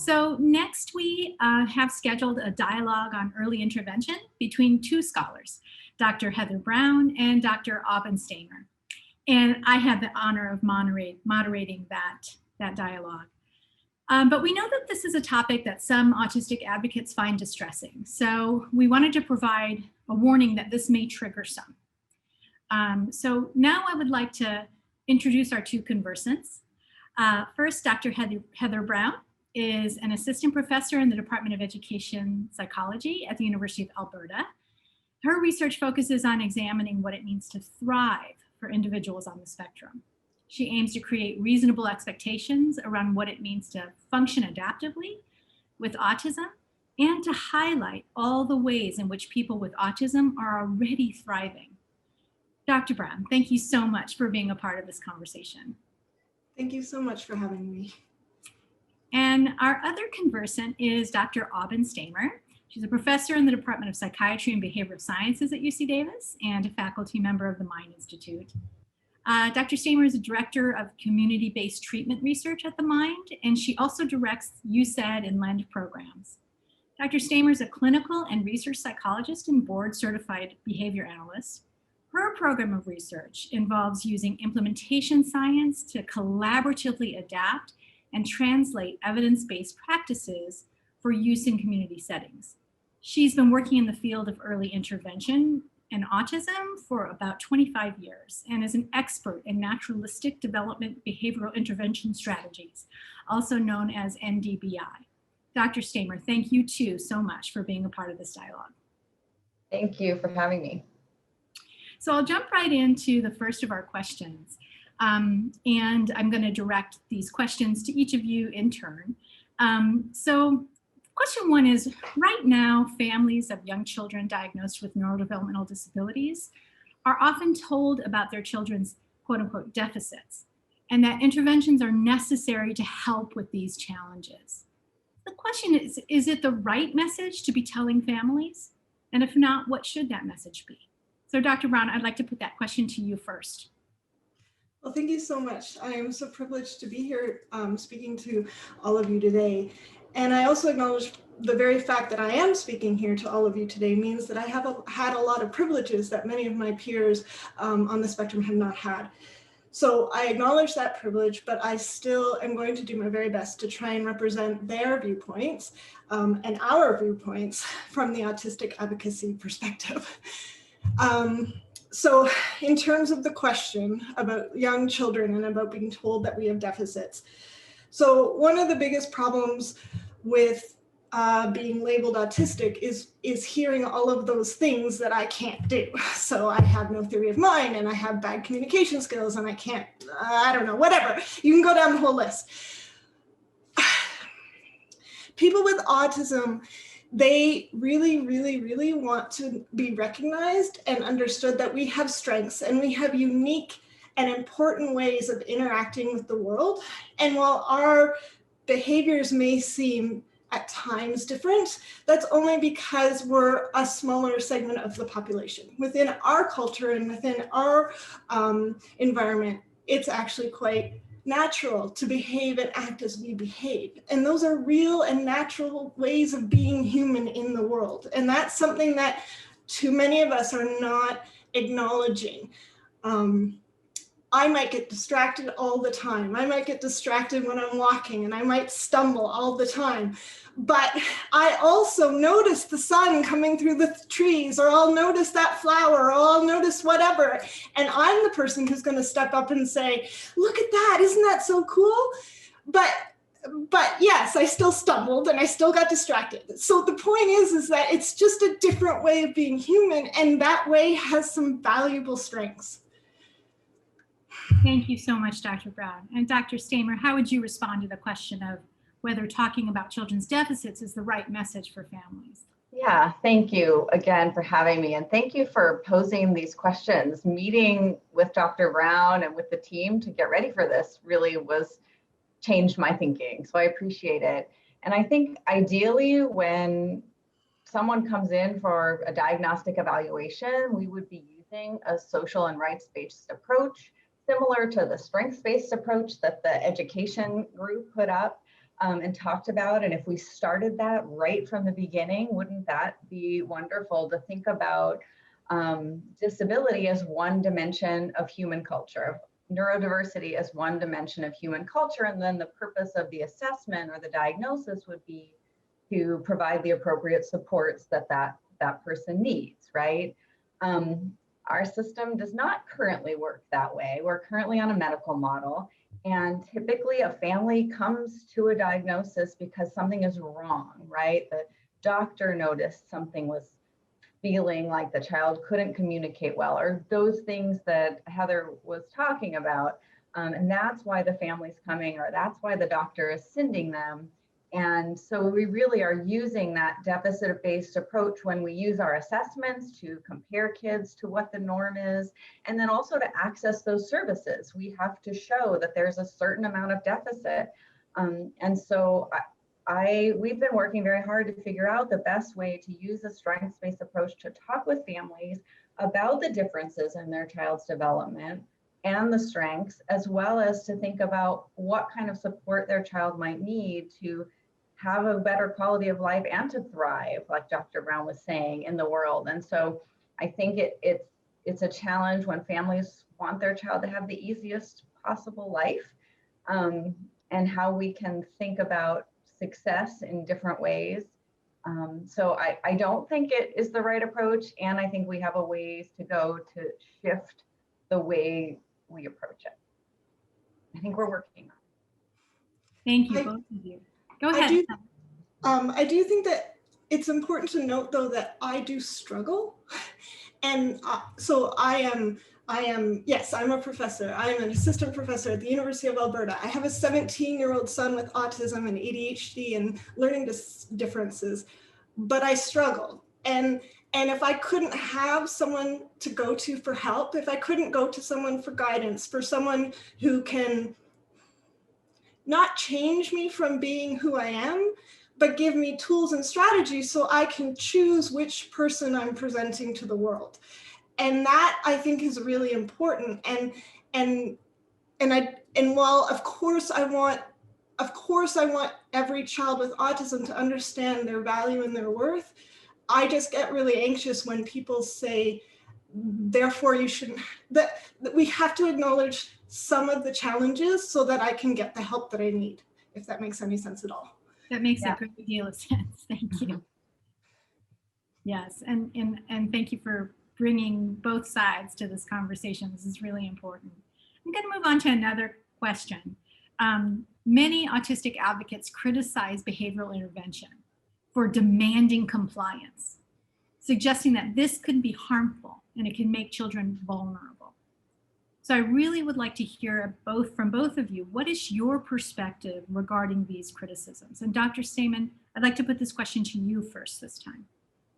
So next we have scheduled a dialogue on early intervention between two scholars, Dr. Heather Brown and Dr. Aubin Stamer. And I had the honor of moderating that dialogue. But we know that this is a topic that some autistic advocates find distressing. So we wanted to provide a warning that this may trigger some. So now I would like to introduce our two conversants. First, Dr. Heather Brown is an assistant professor in the Department of Education Psychology at the University of Alberta. Her research focuses on examining what it means to thrive for individuals on the spectrum. She aims to create reasonable expectations around what it means to function adaptively with autism and to highlight all the ways in which people with autism are already thriving. Dr. Brown, thank you so much for being a part of this conversation. Thank you so much for having me. And our other conversant is Dr. Aubin Stamer. She's a professor in the Department of Psychiatry and Behavioral Sciences at UC Davis and a faculty member of the Mind Institute. Dr. Stamer is a director of community-based treatment research at the Mind, and she also directs USAID and LEND programs. Dr. Stamer is a clinical and research psychologist and board-certified behavior analyst. Her program of research involves using implementation science to collaboratively adapt and translate evidence-based practices for use in community settings. She's been working in the field of early intervention and autism for about 25 years and is an expert in naturalistic development behavioral intervention strategies, also known as NDBI. Dr. Stamer, thank you too so much for being a part of this dialogue. Thank you for having me. So I'll jump right into the first of our questions. And I'm going to direct these questions to each of you in turn. So question one is, right now, families of young children diagnosed with neurodevelopmental disabilities are often told about their children's quote unquote deficits and that interventions are necessary to help with these challenges. The question is it the right message to be telling families? And if not, what should that message be? So Dr. Brown, I'd like to put that question to you first. Well, thank you so much. I am so privileged to be here speaking to all of you today. And I also acknowledge the very fact that I am speaking here to all of you today means that I have had a lot of privileges that many of my peers on the spectrum have not had. So I acknowledge that privilege, but I still am going to do my very best to try and represent their viewpoints and our viewpoints from the autistic advocacy perspective. So in terms of the question about young children and about being told that we have deficits. So one of the biggest problems with being labeled autistic is hearing all of those things that I can't do. So I have no theory of mind and I have bad communication skills and I can't, I don't know, whatever. You can go down the whole list. People with autism, they really, really, really want to be recognized and understood that we have strengths and we have unique and important ways of interacting with the world. And while our behaviors may seem at times different, that's only because we're a smaller segment of the population. Within our culture and within our environment, it's actually quite natural to behave and act as we behave. And those are real and natural ways of being human in the world. And that's something that too many of us are not acknowledging. I might get distracted all the time. I might get distracted when I'm walking and I might stumble all the time. But I also notice the sun coming through the trees, or I'll notice that flower, or I'll notice whatever. And I'm the person who's going to step up and say, look at that, isn't that so cool? But yes, I still stumbled and I still got distracted. So the point is that it's just a different way of being human, and that way has some valuable strengths. Thank you so much, Dr. Brown. And Dr. Stamer, how would you respond to the question of whether talking about children's deficits is the right message for families? Yeah, thank you again for having me. And thank you for posing these questions. Meeting with Dr. Brown and with the team to get ready for this really changed my thinking. So I appreciate it. And I think ideally when someone comes in for a diagnostic evaluation, we would be using a social and rights-based approach, similar to the strengths-based approach that the education group put up. and talked about. And if we started that right from the beginning, wouldn't that be wonderful to think about disability as one dimension of human culture, neurodiversity as one dimension of human culture, and then the purpose of the assessment or the diagnosis would be to provide the appropriate supports that that person needs, right? Our system does not currently work that way. We're currently on a medical model, and typically a family comes to a diagnosis because something is wrong, right? The doctor noticed something was feeling like the child couldn't communicate well, or those things that Heather was talking about. And that's why the family's coming, or that's why the doctor is sending them. And so we really are using that deficit-based approach when we use our assessments to compare kids to what the norm is, and then also to access those services. We have to show that there's a certain amount of deficit. And so we've been working very hard to figure out the best way to use a strengths-based approach to talk with families about the differences in their child's development and the strengths, as well as to think about what kind of support their child might need to have a better quality of life and to thrive, like Dr. Brown was saying, in the world. And so I think it's a challenge when families want their child to have the easiest possible life, and how we can think about success in different ways. So I don't think it is the right approach, and I think we have a ways to go to shift the way we approach it. I think we're working on it. Thank you, both of you. Go ahead. I do think that it's important to note, though, that I do struggle. And so I'm a professor. I am an assistant professor at the University of Alberta. I have a 17-year-old son with autism and ADHD and learning differences, but I struggle. And if I couldn't have someone to go to for help, if I couldn't go to someone for guidance, for someone who can not change me from being who I am, but give me tools and strategies so I can choose which person I'm presenting to the world. And that, I think, is really important. And while of course I want every child with autism to understand their value and their worth, I just get really anxious when people say, therefore you shouldn't, that we have to acknowledge some of the challenges so that I can get the help that I need, if that makes any sense at all. That makes a great deal of sense. Thank you. Yes, and thank you for bringing both sides to this conversation. This is really important. I'm going to move on to another question. Many autistic advocates criticize behavioral intervention for demanding compliance, suggesting that this could be harmful and it can make children vulnerable. So I really would like to hear from both of you. What is your perspective regarding these criticisms? And Dr. Stamen, I'd like to put this question to you first this time.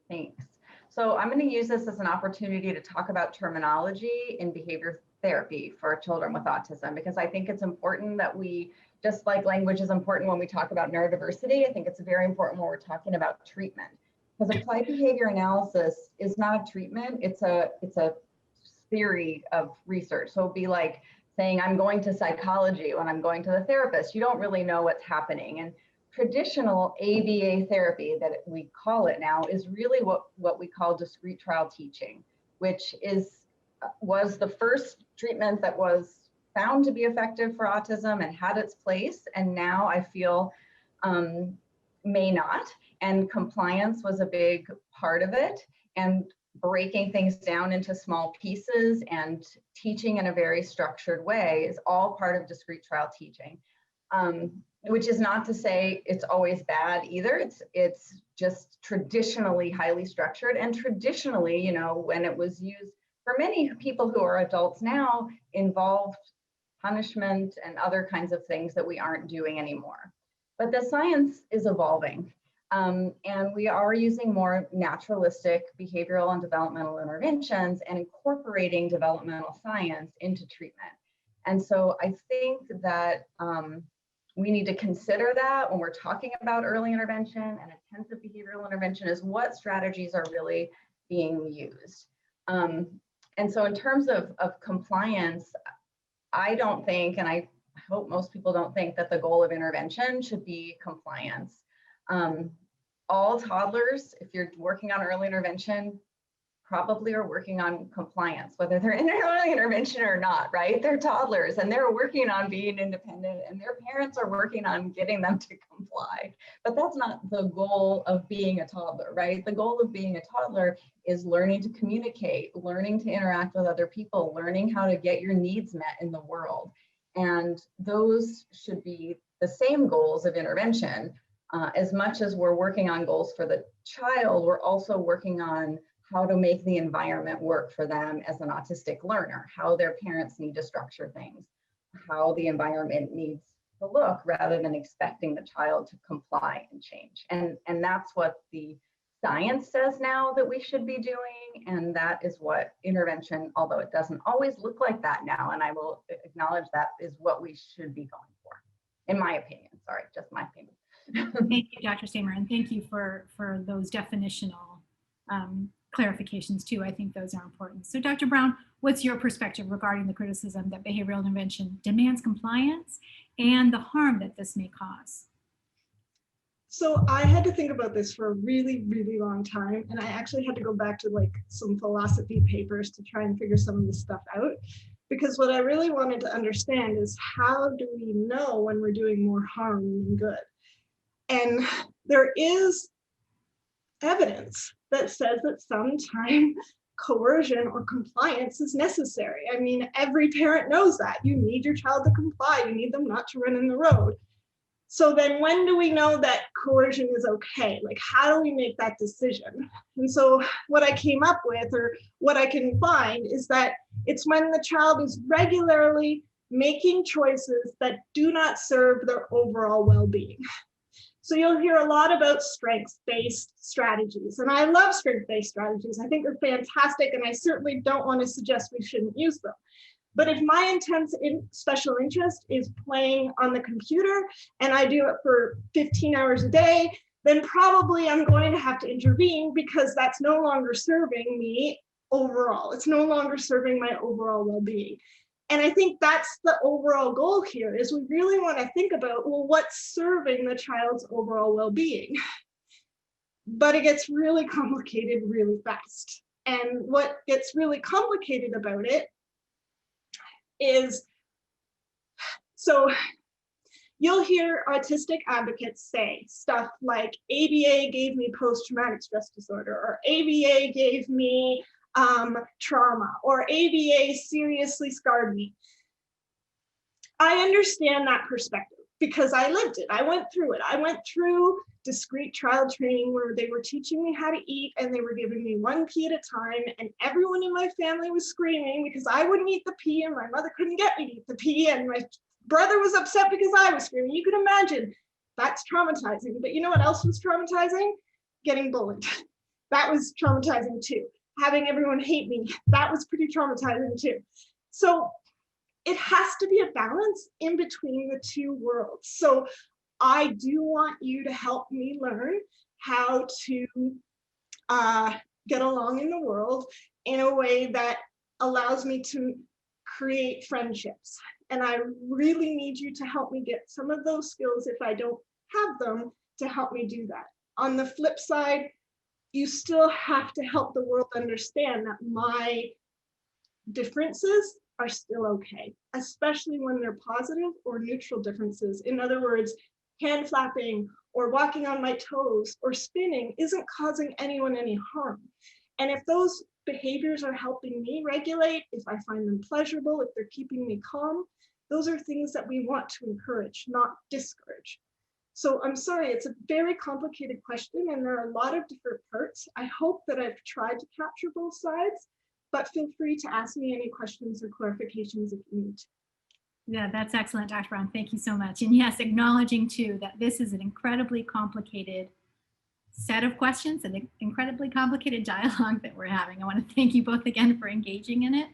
Thanks. So I'm going to use this as an opportunity to talk about terminology in behavior therapy for children with autism, because I think it's important that we, just like language is important when we talk about neurodiversity, I think it's very important when we're talking about treatment. Because applied behavior analysis is not a treatment, it's a theory of research. So it'd be like saying, I'm going to psychology when I'm going to the therapist. You don't really know what's happening. And traditional ABA therapy, that we call it now, is really what we call discrete trial teaching, which was the first treatment that was found to be effective for autism and had its place, and now I feel may not. And compliance was a big part of it, and breaking things down into small pieces and teaching in a very structured way is all part of discrete trial teaching. Which is not to say it's always bad either. It's just traditionally highly structured, and traditionally, you know, when it was used for many people who are adults now, involved punishment and other kinds of things that we aren't doing anymore. But the science is evolving, and we are using more naturalistic behavioral and developmental interventions and incorporating developmental science into treatment. And so I think that we need to consider that when we're talking about early intervention and intensive behavioral intervention, is what strategies are really being used. And so in terms of compliance, I don't think, and I hope most people don't think that the goal of intervention should be compliance. All toddlers, if you're working on early intervention, probably are working on compliance, whether they're in early intervention or not, right? They're toddlers and they're working on being independent, and their parents are working on getting them to comply. But that's not the goal of being a toddler, right? The goal of being a toddler is learning to communicate, learning to interact with other people, learning how to get your needs met in the world. And those should be the same goals of intervention. As much as we're working on goals for the child, we're also working on how to make the environment work for them as an autistic learner, how their parents need to structure things, how the environment needs to look, rather than expecting the child to comply and change. And that's what the science says now that we should be doing. And that is what intervention, although it doesn't always look like that now, and I will acknowledge that, is what we should be going for, in my opinion. Sorry, just my opinion. Thank you, Dr. Stamer, and thank you for those definitional clarifications too. I think those are important. So Dr. Brown, what's your perspective regarding the criticism that behavioral intervention demands compliance and the harm that this may cause? So I had to think about this for a really, really long time. And I actually had to go back to like some philosophy papers to try and figure some of this stuff out. Because what I really wanted to understand is, how do we know when we're doing more harm than good? And there is evidence that says that sometimes coercion or compliance is necessary. I mean, every parent knows that. You need your child to comply. You need them not to run in the road. So then when do we know that coercion is okay? Like, how do we make that decision? And so what I came up with, or what I can find, is that it's when the child is regularly making choices that do not serve their overall well-being. So you'll hear a lot about strengths-based strategies, and I love strengths-based strategies. I think they're fantastic, and I certainly don't want to suggest we shouldn't use them. But if my intense special interest is playing on the computer and I do it for 15 hours a day, then probably I'm going to have to intervene, because that's no longer serving me overall. It's no longer serving my overall well-being. And I think that's the overall goal here, is we really want to think about, well, what's serving the child's overall well-being? But it gets really complicated really fast. And what gets really complicated about it is, so you'll hear autistic advocates say stuff like, ABA gave me post-traumatic stress disorder, or ABA gave me trauma, or ABA seriously scarred me. I understand that perspective because I lived it. I went through it. I went through discrete child training where they were teaching me how to eat, and they were giving me one pea at a time, and everyone in my family was screaming because I wouldn't eat the pea, and my mother couldn't get me to eat the pea, and my brother was upset because I was screaming. You can imagine that's traumatizing. But you know what else was traumatizing? Getting bullied. That was traumatizing too. Having everyone hate me, that was pretty traumatizing too. So it has to be a balance in between the two worlds. So I do want you to help me learn how to get along in the world in a way that allows me to create friendships. And I really need you to help me get some of those skills, if I don't have them, to help me do that. On the flip side, you still have to help the world understand that my differences are still okay, especially when they're positive or neutral differences. In other words, hand flapping or walking on my toes or spinning isn't causing anyone any harm. And if those behaviors are helping me regulate, if I find them pleasurable, if they're keeping me calm, those are things that we want to encourage, not discourage. So I'm sorry, it's a very complicated question, and there are a lot of different parts. I hope that I've tried to capture both sides, but feel free to ask me any questions or clarifications if you need to. Yeah, that's excellent, Dr. Brown. Thank you so much. And yes, acknowledging too that this is an incredibly complicated set of questions and an incredibly complicated dialogue that we're having. I want to thank you both again for engaging in it.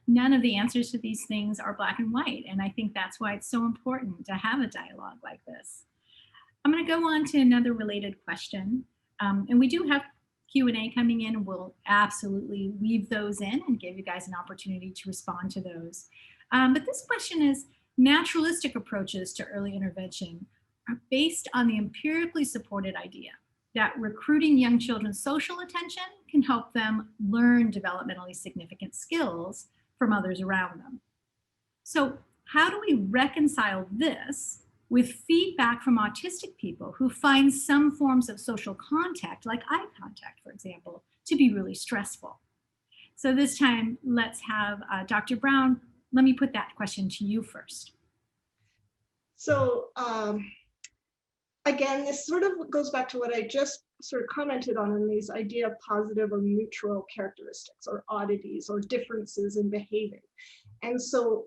None of the answers to these things are black and white, and I think that's why it's so important to have a dialogue like this. I'm going to go on to another related question, and we do have Q&A coming in. We'll absolutely weave those in and give you guys an opportunity to respond to those. But this question is, naturalistic approaches to early intervention are based on the empirically supported idea that recruiting young children's social attention can help them learn developmentally significant skills from others around them. So, how do we reconcile this with feedback from autistic people who find some forms of social contact, like eye contact, for example, to be really stressful? So this time, let's have Dr. Brown. Let me put that question to you first. So again, this sort of goes back to what I just sort of commented on in these idea of positive or neutral characteristics or oddities or differences in behaving. And so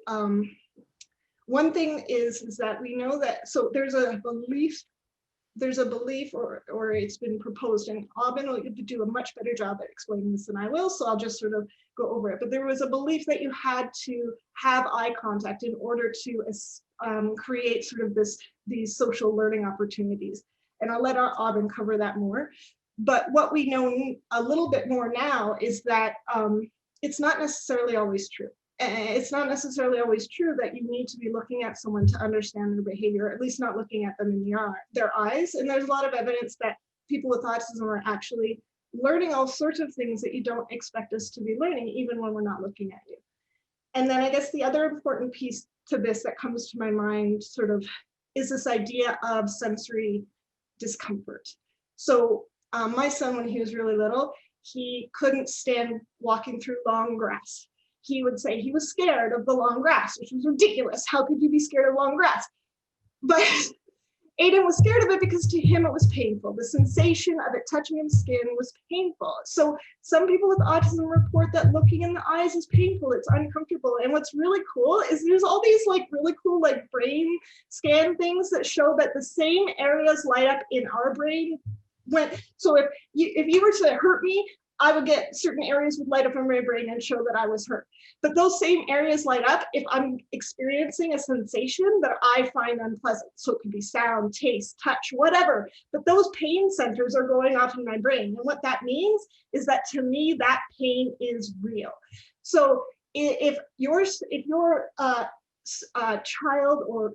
one thing is that we know that, so there's a belief or it's been proposed, and Aubin will do a much better job at explaining this than I will, so I'll just sort of go over it. But there was a belief that you had to have eye contact in order to create sort of these social learning opportunities. And I'll let Aubin cover that more. But what we know a little bit more now is that it's not necessarily always true. It's not necessarily always true that you need to be looking at someone to understand their behavior, at least not looking at them in their eyes. And there's a lot of evidence that people with autism are actually learning all sorts of things that you don't expect us to be learning, even when we're not looking at you. And then I guess the other important piece to this that comes to my mind sort of is this idea of sensory discomfort. So my son, when he was really little, he couldn't stand walking through long grass. He would say he was scared of the long grass, which was ridiculous. How could you be scared of long grass? But Aiden was scared of it because to him it was painful. The sensation of it touching his skin was painful. So some people with autism report that looking in the eyes is painful, it's uncomfortable. And what's really cool is there's all these like really cool like brain scan things that show that the same areas light up in our brain. So if you were to hurt me, I would get certain areas would light up in my brain and show that I was hurt. But those same areas light up if I'm experiencing a sensation that I find unpleasant. So it could be sound, taste, touch, whatever. But those pain centers are going off in my brain. And what that means is that to me, that pain is real. So if your child or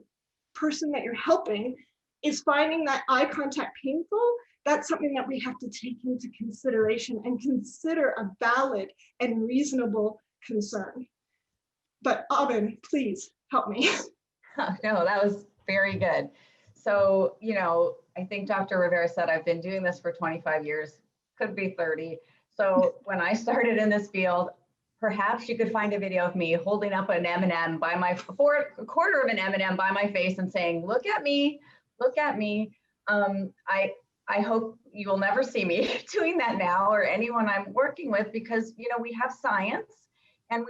person that you're helping is finding that eye contact painful, that's something that we have to take into consideration and consider a valid and reasonable concern. But Aubin, please help me. No, that was very good. So, I think Dr. Rivera said I've been doing this for 25 years, could be 30. So when I started in this field, perhaps you could find a video of me holding up an M&M a quarter of an M&M by my face and saying, look at me, look at me. I hope you will never see me doing that now or anyone I'm working with, because, we have science and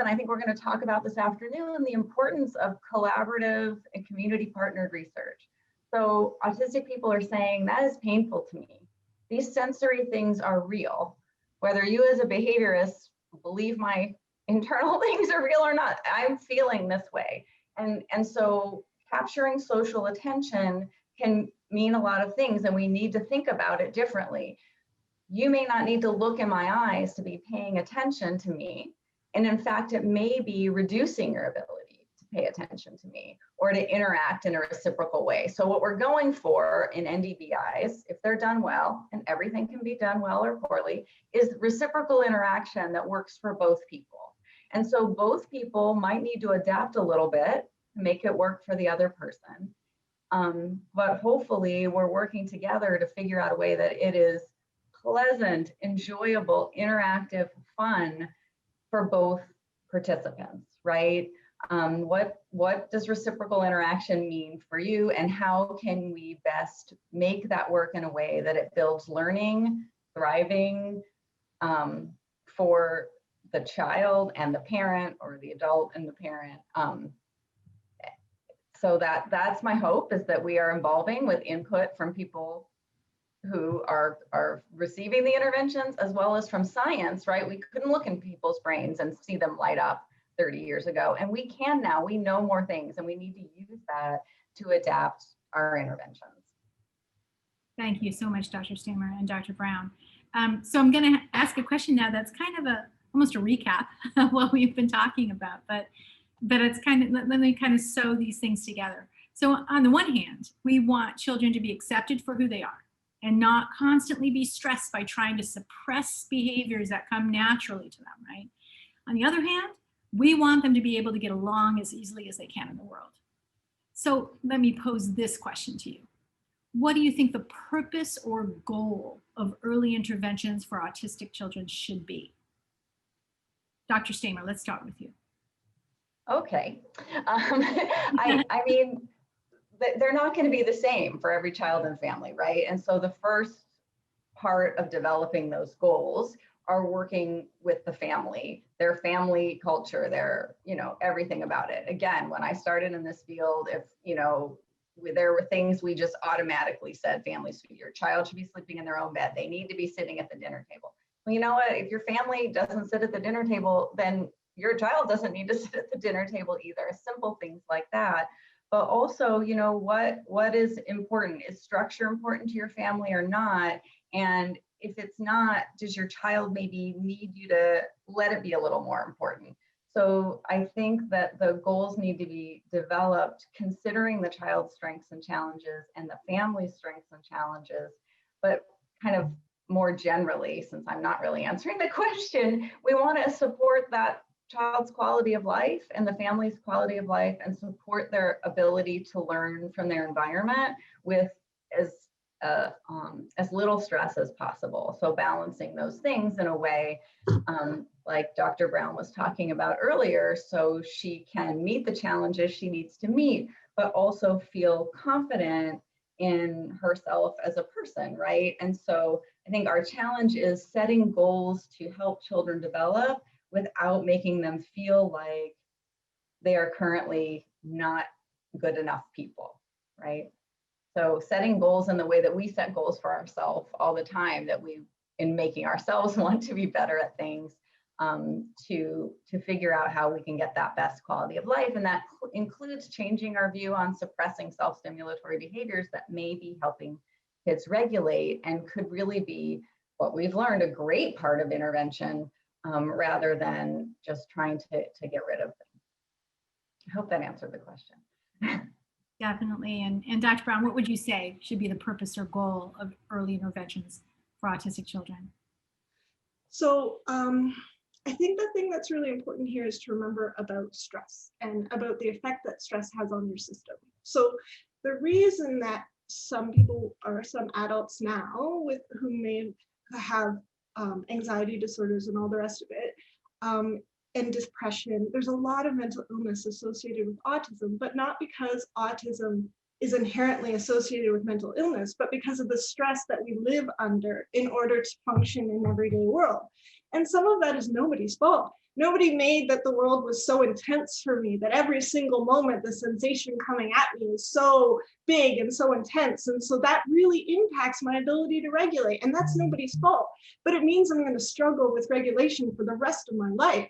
I think we're going to talk about this afternoon, the importance of collaborative and community partnered research. So autistic people are saying that is painful to me. These sensory things are real. Whether you as a behaviorist believe my internal things are real or not, I'm feeling this way. And so capturing social attention can mean a lot of things, and we need to think about it differently. You may not need to look in my eyes to be paying attention to me. And in fact, it may be reducing your ability to pay attention to me or to interact in a reciprocal way. So what we're going for in NDBIs, if they're done well, and everything can be done well or poorly, is reciprocal interaction that works for both people. And so both people might need to adapt a little bit to make it work for the other person. But hopefully we're working together to figure out a way that it is pleasant, enjoyable, interactive, fun for both participants, right? What does reciprocal interaction mean for you, and how can we best make that work in a way that it builds learning, thriving for the child and the parent, or the adult and the parent? So that's my hope, is that we are involving with input from people who are receiving the interventions, as well as from science, right? We couldn't look in people's brains and see them light up 30 years ago, and we can now. We know more things, and we need to use that to adapt our interventions. Thank you so much, Dr. Stamer and Dr. Brown. So I'm going to ask a question now that's kind of almost a recap of what we've been talking about. But but it's kind of, let me kind of sew these things together. So on the one hand, we want children to be accepted for who they are and not constantly be stressed by trying to suppress behaviors that come naturally to them, right? On the other hand, we want them to be able to get along as easily as they can in the world. So let me pose this question to you. What do you think the purpose or goal of early interventions for autistic children should be? Dr. Stamer, let's start with you. Okay. I mean, they're not going to be the same for every child and family, right? And so the first part of developing those goals are working with the family, their family culture, their, everything about it. Again, when I started in this field, if, there were things we just automatically said, families, your child should be sleeping in their own bed. They need to be sitting at the dinner table. Well, you know what? If your family doesn't sit at the dinner table, then your child doesn't need to sit at the dinner table either. Simple things like that. But also, what is important? Is structure important to your family or not? And if it's not, does your child maybe need you to let it be a little more important? So I think that the goals need to be developed considering the child's strengths and challenges and the family's strengths and challenges, but kind of more generally, since I'm not really answering the question, we want to support that child's quality of life and the family's quality of life and support their ability to learn from their environment with as little stress as possible. So balancing those things in a way like Dr. Brown was talking about earlier, so she can meet the challenges she needs to meet, but also feel confident in herself as a person, right? And so I think our challenge is setting goals to help children develop without making them feel like they are currently not good enough people, right? So setting goals in the way that we set goals for ourselves all the time, that we, in making ourselves want to be better at things, to figure out how we can get that best quality of life. And that includes changing our view on suppressing self-stimulatory behaviors that may be helping kids regulate and could really be what we've learned, a great part of intervention, rather than just trying to get rid of them. I hope that answered the question. Definitely. And Dr. Brown, what would you say should be the purpose or goal of early interventions for autistic children? So I think the thing that's really important here is to remember about stress and about the effect that stress has on your system. So the reason that some people or some adults now who may have anxiety disorders and all the rest of it, and depression, there's a lot of mental illness associated with autism, but not because autism is inherently associated with mental illness, but because of the stress that we live under in order to function in everyday world. And some of that is nobody's fault. Nobody made that the world was so intense for me that every single moment the sensation coming at me is so big and so intense. And so that really impacts my ability to regulate. And that's nobody's fault. But it means I'm going to struggle with regulation for the rest of my life.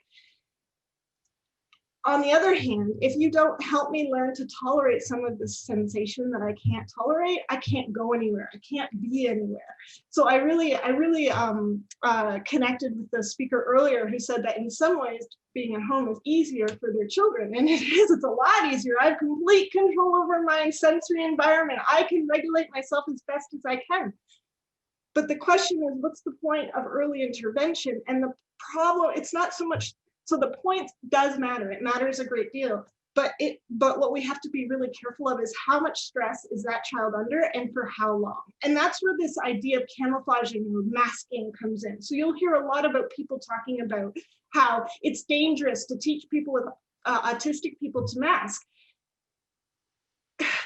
On the other hand, if you don't help me learn to tolerate some of the sensation that I can't tolerate, I can't go anywhere. I can't be anywhere. So I really connected with the speaker earlier who said that in some ways being at home is easier for their children. And it is, it's a lot easier. I have complete control over my sensory environment. I can regulate myself as best as I can. But the question is, what's the point of early intervention? And the problem, it's not so much. So the point does matter. It matters a great deal. But what we have to be really careful of is how much stress is that child under and for how long. And that's where this idea of camouflaging or masking comes in. So you'll hear a lot about people talking about how it's dangerous to teach people with autistic people to mask.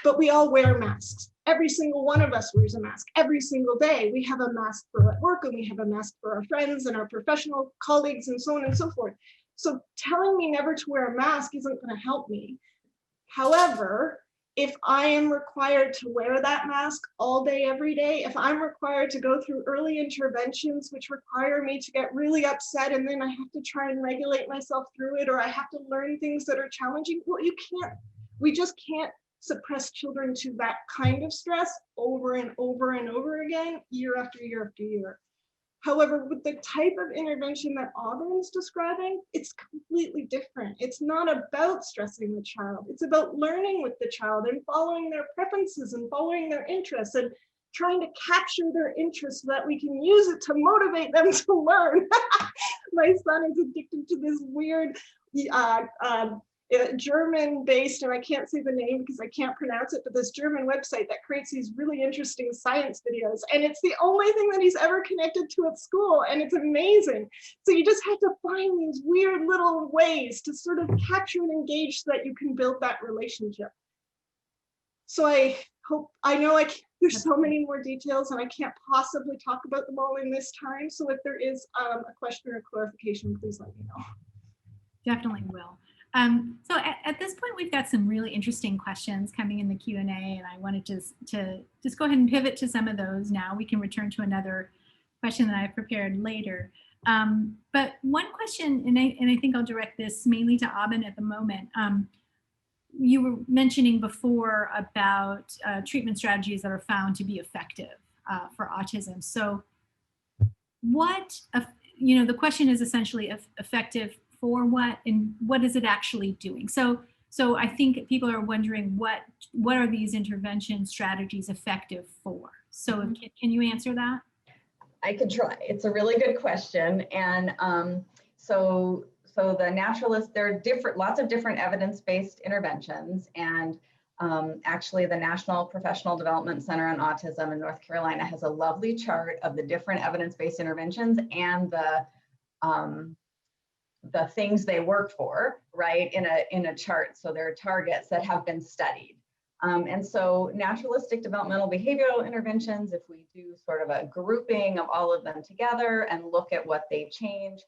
But we all wear masks. Every single one of us wears a mask every single day. We have a mask for at work and we have a mask for our friends and our professional colleagues and so on and so forth. So telling me never to wear a mask isn't going to help me. However, if I am required to wear that mask all day, every day, if I'm required to go through early interventions, which require me to get really upset and then I have to try and regulate myself through it, or I have to learn things that are challenging, well, we just can't suppress children to that kind of stress over and over and over again, year after year after year. However, with the type of intervention that Auburn's describing, it's completely different. It's not about stressing the child. It's about learning with the child and following their preferences and following their interests and trying to capture their interests so that we can use it to motivate them to learn. My son is addicted to this weird German-based, and I can't say the name because I can't pronounce it, but this German website that creates these really interesting science videos. And it's the only thing that he's ever connected to at school, and it's amazing. So you just have to find these weird little ways to sort of capture and engage so that you can build that relationship. So I know there's so many more details and I can't possibly talk about them all in this time. So if there is a question or clarification, please let me know. Definitely will. So at this point, we've got some really interesting questions coming in the Q&A, and I wanted to just go ahead and pivot to some of those now. We can return to another question that I've prepared later. But one question, and I think I'll direct this mainly to Aubin at the moment. You were mentioning before about treatment strategies that are found to be effective for autism. So the question is essentially effective for what, and what is it actually doing? So I think people are wondering what are these intervention strategies effective for? So can you answer that? I could try. It's a really good question. And so the naturalists, there are lots of different evidence-based interventions. And actually the National Professional Development Center on Autism in North Carolina has a lovely chart of the different evidence-based interventions and the things they work for, right, in a chart. So there are targets that have been studied. And so naturalistic developmental behavioral interventions, if we do sort of a grouping of all of them together and look at what they change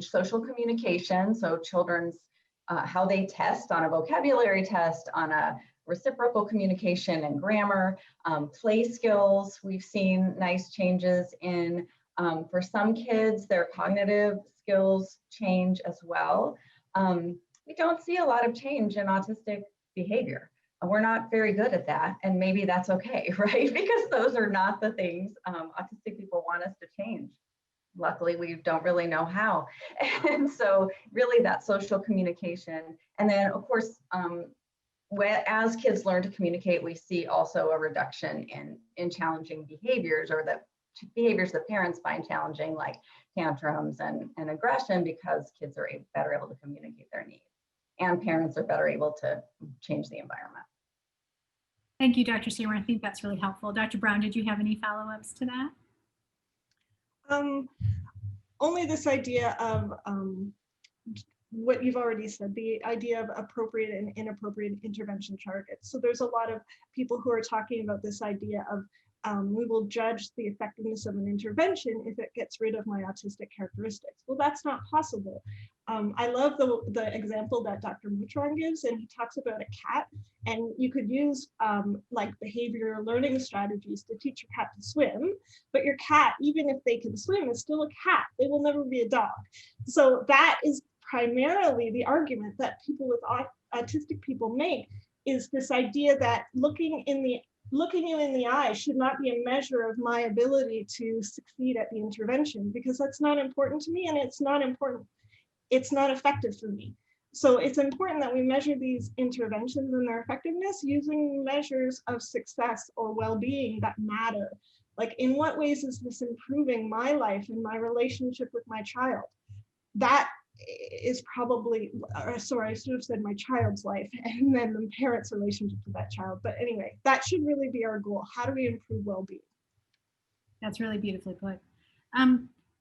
social communication. So children's, how they test on a vocabulary test, on a reciprocal communication and grammar, play skills. We've seen nice changes in, for some kids, their cognitive skills change as well. We don't see a lot of change in autistic behavior. We're not very good at that, and maybe that's okay, right? Because those are not the things autistic people want us to change. Luckily, we don't really know how. And so really that social communication. And then of course, as kids learn to communicate, we see also a reduction in challenging behaviors, or the behaviors that parents find challenging, like tantrums and aggression, because kids are better able to communicate their needs. And parents are better able to change the environment. Thank you, Dr. Seymour. I think that's really helpful. Dr. Brown, did you have any follow-ups to that? Only this idea of what you've already said, the idea of appropriate and inappropriate intervention targets. So there's a lot of people who are talking about this idea of we will judge the effectiveness of an intervention if it gets rid of my autistic characteristics. Well, that's not possible. I love the example that Dr. Mutron gives, and he talks about a cat, and you could use like behavior learning strategies to teach your cat to swim, but your cat, even if they can swim, is still a cat. They will never be a dog. So that is primarily the argument that people with autistic people make, is this idea that looking you in the eye should not be a measure of my ability to succeed at the intervention, because that's not important to me, and it's not effective for me. So it's important that we measure these interventions and their effectiveness using measures of success or well-being that matter. Like, in what ways is this improving my life and my relationship with my child? That is probably, sorry, I should have said my child's life and then the parent's relationship to that child. But anyway, that should really be our goal. How do we improve well-being? That's really beautifully put.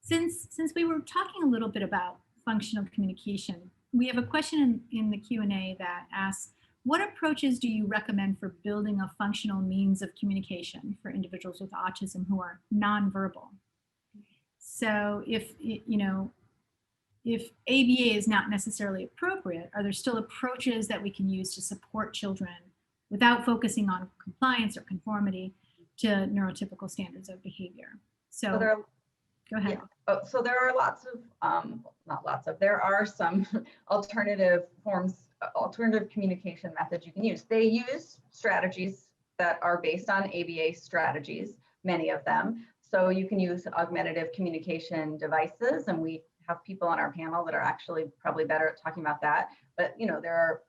Since we were talking a little bit about functional communication, we have a question in the Q&A that asks, what approaches do you recommend for building a functional means of communication for individuals with autism who are nonverbal? So if ABA is not necessarily appropriate, are there still approaches that we can use to support children without focusing on compliance or conformity to neurotypical standards of behavior? So go ahead. Yeah. So there are there are some alternative communication methods you can use. They use strategies that are based on ABA strategies, many of them. So you can use augmentative communication devices, and we have people on our panel that are actually probably better at talking about that. But there are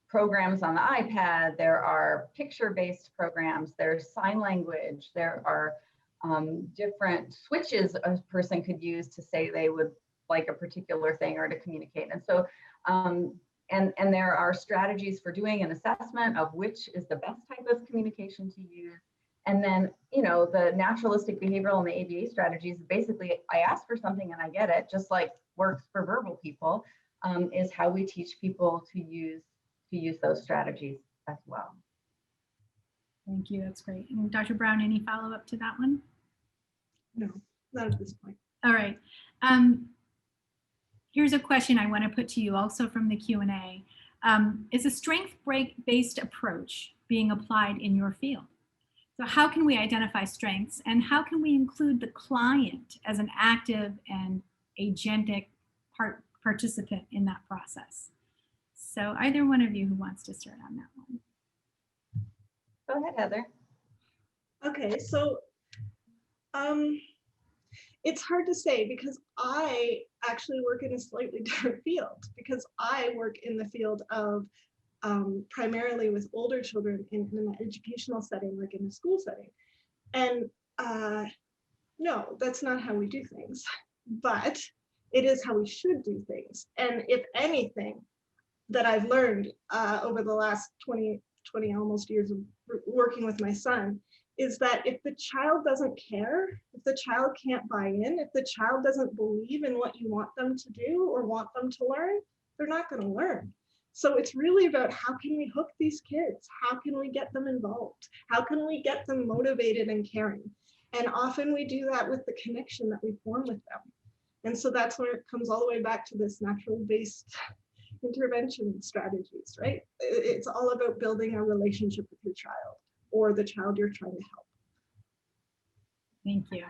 programs on the iPad, there are picture-based programs, there's sign language, there are different switches a person could use to say they would like a particular thing or to communicate. And so, and there are strategies for doing an assessment of which is the best type of communication to use. And then, the naturalistic behavioral and the ABA strategies, basically, I ask for something and I get it, just like works for verbal people, is how we teach people to use those strategies as well. Thank you. That's great. And Dr. Brown, any follow up to that one? No, not at this point. All right. Here's a question I want to put to you also from the Q&A. Is a strength-based approach being applied in your field? So how can we identify strengths, and how can we include the client as an active and agentic participant in that process? So either one of you who wants to start on that one. Go ahead, Heather. Okay, so it's hard to say because I actually work in a slightly different field, because I work in the field of primarily with older children in an educational setting, like in a school setting. And no, that's not how we do things, but it is how we should do things. And if anything that I've learned over the last 20 almost years of working with my son is that if the child doesn't care, if the child can't buy in, if the child doesn't believe in what you want them to do or want them to learn, they're not going to learn. So it's really about how can we hook these kids? How can we get them involved? How can we get them motivated and caring? And often we do that with the connection that we form with them. And so that's where it comes all the way back to this natural-based intervention strategies, right? It's all about building a relationship with your child or the child you're trying to help. Thank you.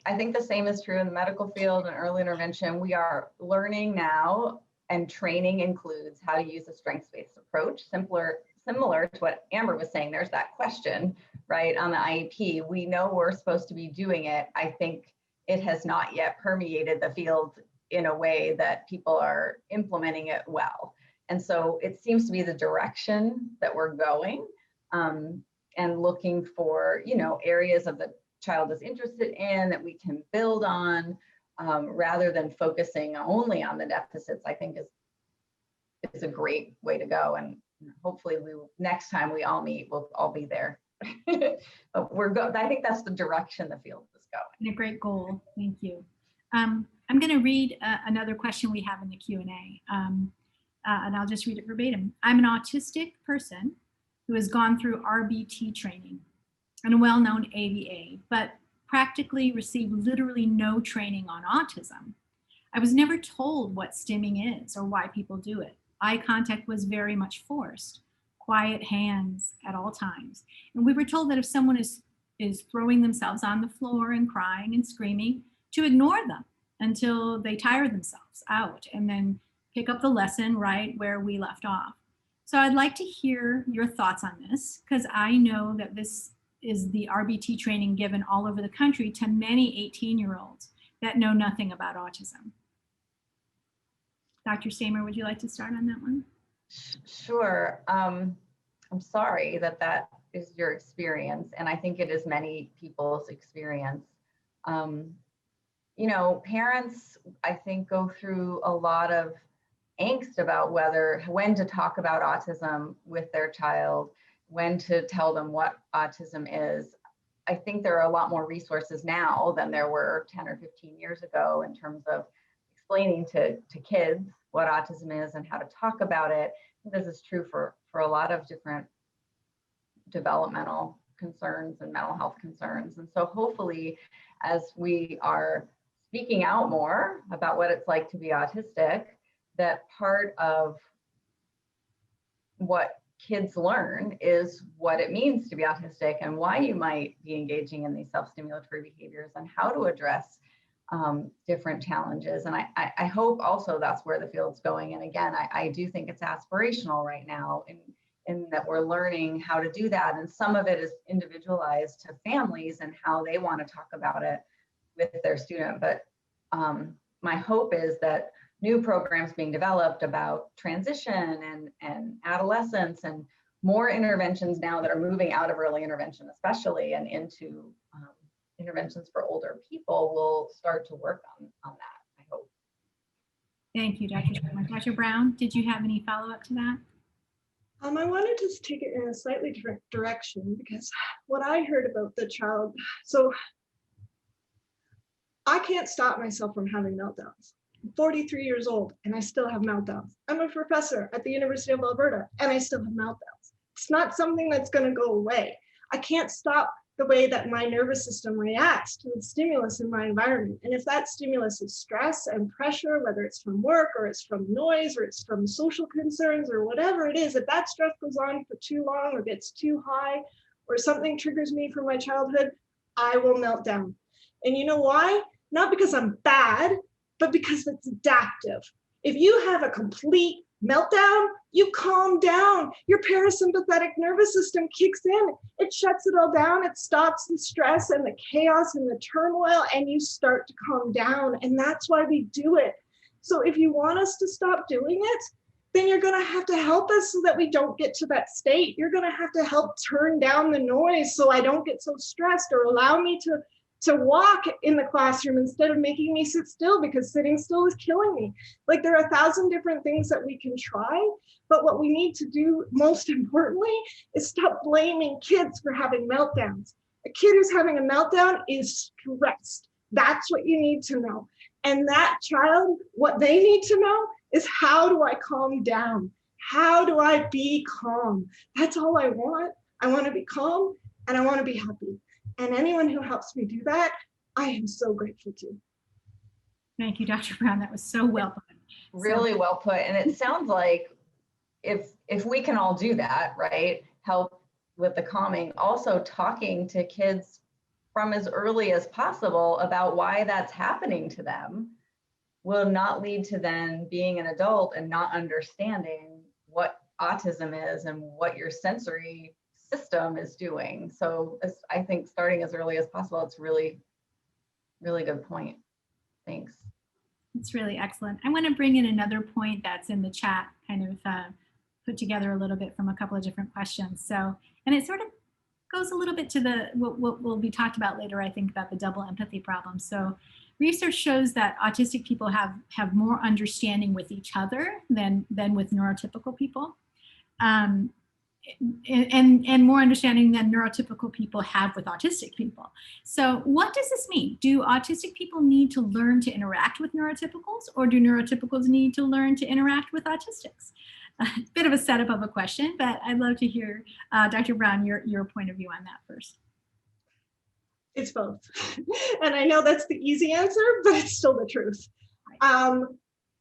I think the same is true in the medical field and early intervention. We are learning now, and training includes how to use a strengths-based approach, similar to what Amber was saying. There's that question, right, on the IEP. We know we're supposed to be doing it. I think it has not yet permeated the field in a way that people are implementing it well. And so it seems to be the direction that we're going, and looking for, areas of the child is interested in that we can build on, rather than focusing only on the deficits. I think is a great way to go. And hopefully next time we all meet, we'll all be there. But I think that's the direction the field is going. And a great goal. Thank you. I'm going to read another question we have in the Q&A, and I'll just read it verbatim. I'm an autistic person who has gone through RBT training and a well-known ABA, but practically received literally no training on autism. I was never told what stimming is or why people do it. Eye contact was very much forced, quiet hands at all times. And we were told that if someone is throwing themselves on the floor and crying and screaming, to ignore them until they tire themselves out and then pick up the lesson right where we left off. So I'd like to hear your thoughts on this, because I know that this is the RBT training given all over the country to many 18-year-olds that know nothing about autism. Dr. Stamer, would you like to start on that one? Sure. I'm sorry that is your experience, and I think it is many people's experience. Parents, I think, go through a lot of angst about when to talk about autism with their child, when to tell them what autism is. I think there are a lot more resources now than there were 10 or 15 years ago in terms of explaining to kids what autism is and how to talk about it. This is true for a lot of different developmental concerns and mental health concerns. And so hopefully, as we are speaking out more about what it's like to be autistic, that part of what kids learn is what it means to be autistic and why you might be engaging in these self-stimulatory behaviors and how to address different challenges. And I hope also that's where the field's going. And again, I do think it's aspirational right now in that we're learning how to do that. And some of it is individualized to families and how they want to talk about it with their student. But my hope is that new programs being developed about transition and adolescence and more interventions now that are moving out of early intervention, especially, and into interventions for older people will start to work on that, I hope. Thank you, Dr. Sherman. Dr. Brown, did you have any follow-up to that? I wanted to take it in a slightly different direction, because what I heard about the child, so I can't stop myself from having meltdowns. I'm 43 years old and I still have meltdowns. I'm a professor at the University of Alberta and I still have meltdowns. It's not something that's going to go away. I can't stop the way that my nervous system reacts to the stimulus in my environment. And if that stimulus is stress and pressure, whether it's from work or it's from noise or it's from social concerns or whatever it is, if that stress goes on for too long or gets too high or something triggers me from my childhood, I will melt down. And you know why? Not because I'm bad, but because it's adaptive. If you have a complete meltdown, you calm down. Your parasympathetic nervous system kicks in. It shuts it all down. It stops the stress and the chaos and the turmoil, and you start to calm down. And that's why we do it. So if you want us to stop doing it, then you're going to have to help us so that we don't get to that state. You're going to have to help turn down the noise so I don't get so stressed, or allow me to walk in the classroom instead of making me sit still, because sitting still is killing me. Like, there are 1,000 different things that we can try, but what we need to do most importantly is stop blaming kids for having meltdowns. A kid who's having a meltdown is stressed. That's what you need to know. And that child, what they need to know is, how do I calm down? How do I be calm? That's all I want. I want to be calm and I want to be happy. And anyone who helps me do that, I am so grateful to. Thank you, Dr. Brown. That was so well put. Really well put. And it sounds like if we can all do that, right, help with the calming, also talking to kids from as early as possible about why that's happening to them will not lead to then being an adult and not understanding what autism is and what your sensory system is doing. So I think starting as early as possible, it's really, really good point. Thanks. It's really excellent. I want to bring in another point that's in the chat, kind of put together a little bit from a couple of different questions. So, and it sort of goes a little bit to what will be talked about later, I think, about the double empathy problem. So research shows that autistic people have more understanding with each other than with neurotypical people. And more understanding than neurotypical people have with autistic people. So what does this mean? Do autistic people need to learn to interact with neurotypicals, or do neurotypicals need to learn to interact with autistics? A bit of a setup of a question, but I'd love to hear, Dr. Brown, your point of view on that first. It's both. And I know that's the easy answer, but it's still the truth.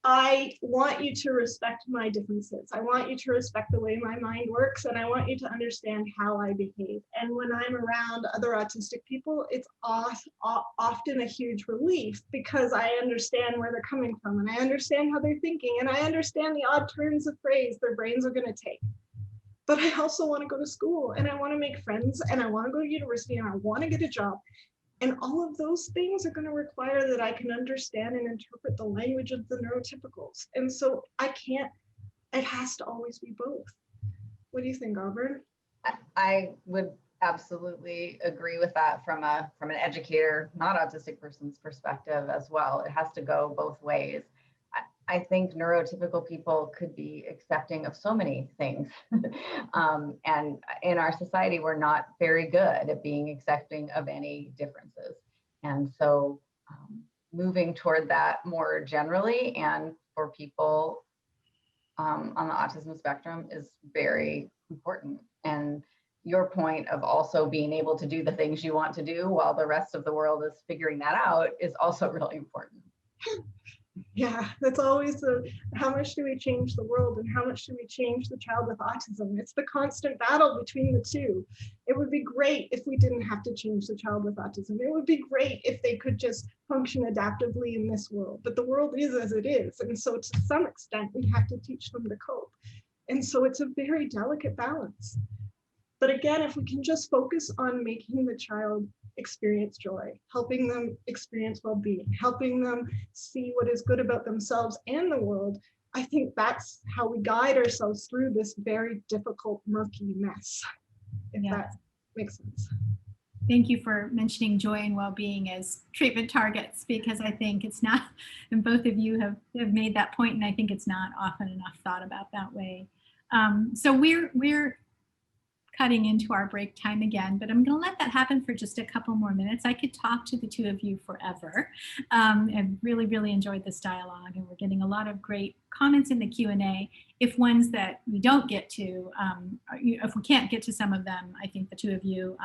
I want you to respect my differences. I want you to respect the way my mind works, and I want you to understand how I behave. And when I'm around other autistic people, it's often a huge relief, because I understand where they're coming from, and I understand how they're thinking, and I understand the odd turns of phrase their brains are going to take. But I also want to go to school, and I want to make friends, and I want to go to university, and I want to get a job. And all of those things are going to require that I can understand and interpret the language of the neurotypicals. And so it has to always be both. What do you think, Auburn? I would absolutely agree with that from an educator, not autistic person's perspective as well. It has to go both ways. I think neurotypical people could be accepting of so many things. And in our society, we're not very good at being accepting of any differences. And so moving toward that more generally, and for people on the autism spectrum, is very important. And your point of also being able to do the things you want to do while the rest of the world is figuring that out is also really important. Yeah, that's always how much do we change the world and how much do we change the child with autism? It's the constant battle between the two. It would be great if we didn't have to change the child with autism. It would be great if they could just function adaptively in this world, but the world is as it is. And so to some extent, we have to teach them to cope. And so it's a very delicate balance. But again, if we can just focus on making the child experience joy, helping them experience well-being, helping them see what is good about themselves and the world, I think that's how we guide ourselves through this very difficult, murky mess, if that makes sense. Thank you for mentioning joy and well-being as treatment targets, because I think it's not, and both of you have made that point, and I think it's not often enough thought about that way. So we're cutting into our break time again, but I'm going to let that happen for just a couple more minutes. I could talk to the two of you forever. I've really, really enjoyed this dialogue, and we're getting a lot of great comments in the Q&A. If ones that we don't get to, if we can't get to some of them, I think the two of you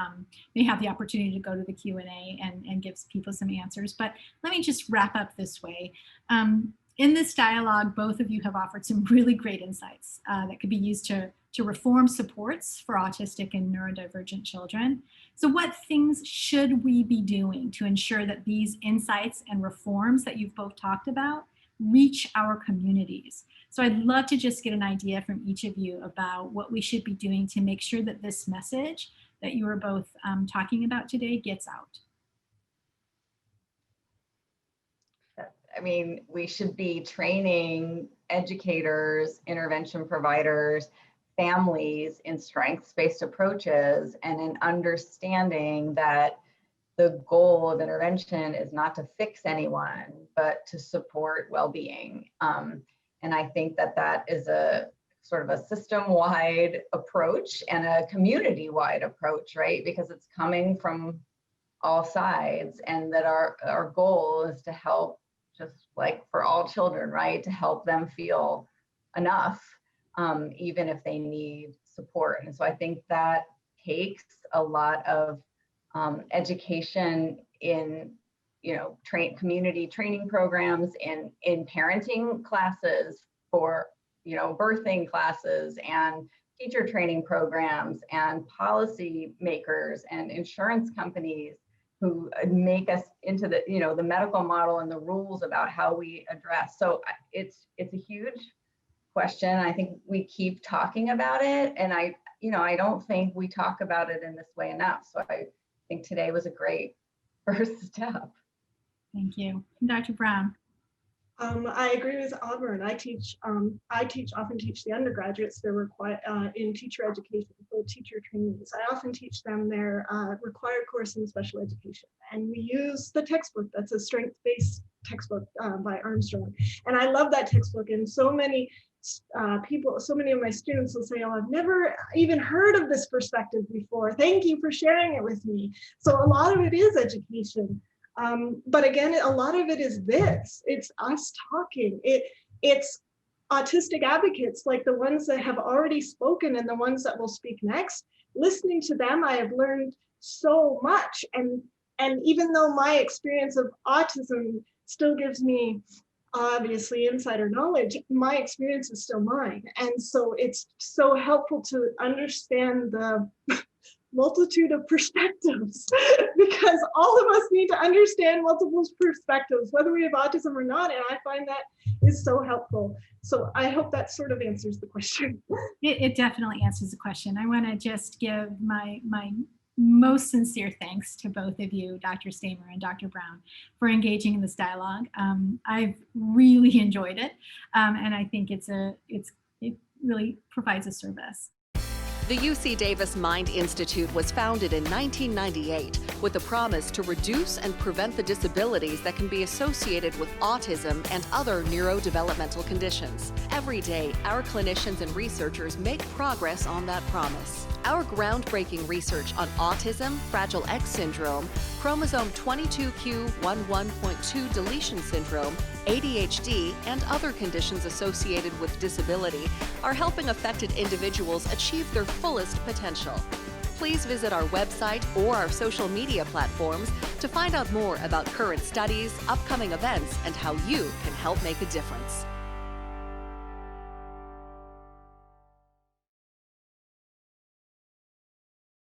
may have the opportunity to go to the Q&A and give people some answers. But let me just wrap up this way. In this dialogue, both of you have offered some really great insights that could be used to reform supports for autistic and neurodivergent children. So what things should we be doing to ensure that these insights and reforms that you've both talked about reach our communities? So I'd love to just get an idea from each of you about what we should be doing to make sure that this message that you are both talking about today gets out. I mean, we should be training educators, intervention providers, families in strengths-based approaches, and in understanding that the goal of intervention is not to fix anyone, but to support well-being. And I think that that is a sort of a system-wide approach and a community-wide approach, right? Because it's coming from all sides, and that our goal is to help, just like for all children, right? To help them feel enough, even if they need support. And so I think that takes a lot of education in, community training programs, in parenting classes, for, birthing classes, and teacher training programs, and policy makers and insurance companies who make us into the, the medical model and the rules about how we address. So it's a huge question. I think we keep talking about it, and I don't think we talk about it in this way enough. So I think today was a great first step. Thank you. Dr. Brown. I agree with Auburn. I often teach the undergraduates their in teacher education, for teacher trainees. I often teach them their required course in special education, and we use the textbook. That's a strength-based textbook by Armstrong, and I love that textbook. And so many people, so many of my students will say, "Oh, I've never even heard of this perspective before. Thank you for sharing it with me." So a lot of it is education. But again, a lot of it is this. It's us talking. It's autistic advocates, like the ones that have already spoken and the ones that will speak next. Listening to them, I have learned so much. And even though my experience of autism still gives me obviously insider knowledge, my experience is still mine. And so it's so helpful to understand the multitude of perspectives, because all of us need to understand multiple perspectives, whether we have autism or not. And I find that is so helpful. So I hope that sort of answers the question. It definitely answers the question. I want to just give my most sincere thanks to both of you, Dr. Stamer and Dr. Brown, for engaging in this dialogue. I've really enjoyed it, and I think it really provides a service. The UC Davis Mind Institute was founded in 1998 with the promise to reduce and prevent the disabilities that can be associated with autism and other neurodevelopmental conditions. Every day, our clinicians and researchers make progress on that promise. Our groundbreaking research on autism, Fragile X syndrome, chromosome 22q11.2 deletion syndrome, ADHD, and other conditions associated with disability are helping affected individuals achieve their fullest potential. Please visit our website or our social media platforms to find out more about current studies, upcoming events, and how you can help make a difference.